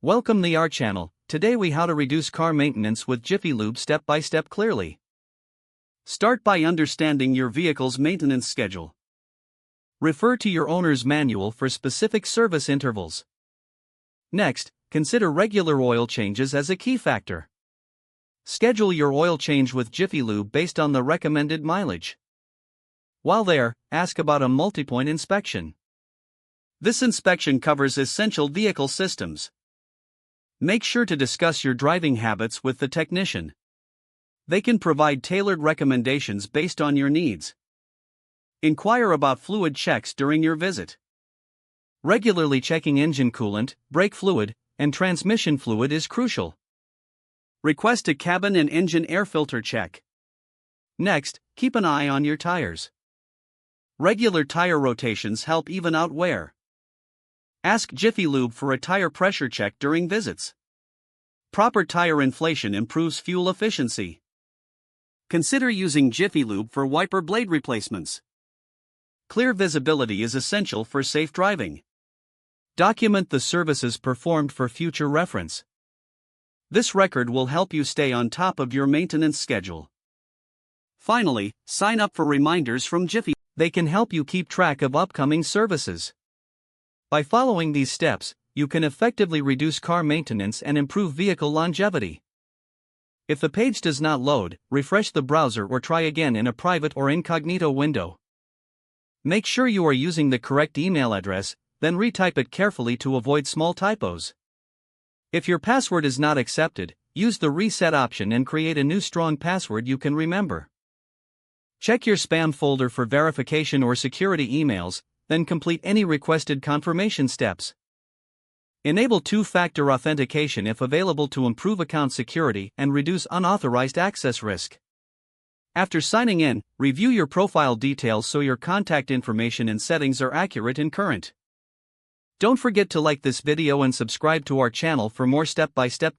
Welcome to our channel. Today we how to reduce car maintenance with Jiffy Lube step by step clearly. Start by understanding your vehicle's maintenance schedule. Refer to your owner's manual for specific service intervals. Next, consider regular oil changes as a key factor. Schedule your oil change with Jiffy Lube based on the recommended mileage. While there, ask about a multi-point inspection. This inspection covers essential vehicle systems. Make sure to discuss your driving habits with the technician. They can provide tailored recommendations based on your needs. Inquire about fluid checks during your visit. Regularly checking engine coolant, brake fluid, and transmission fluid is crucial. Request a cabin and engine air filter check. Next, keep an eye on your tires. Regular tire rotations help even out wear. Ask Jiffy Lube for a tire pressure check during visits. Proper tire inflation improves fuel efficiency. Consider using Jiffy Lube for wiper blade replacements. Clear visibility is essential for safe driving. Document the services performed for future reference. This record will help you stay on top of your maintenance schedule. Finally, sign up for reminders from Jiffy. They can help you keep track of upcoming services. By following these steps, you can effectively reduce car maintenance and improve vehicle longevity. If the page does not load, refresh the browser or try again in a private or incognito window. Make sure you are using the correct email address, then retype it carefully to avoid small typos. If your password is not accepted, use the reset option and create a new strong password you can remember. Check your spam folder for verification or security emails, then complete any requested confirmation steps. Enable two-factor authentication if available to improve account security and reduce unauthorized access risk. After signing in, review your profile details so your contact information and settings are accurate and current. Don't forget to like this video and subscribe to our channel for more step-by-step tips.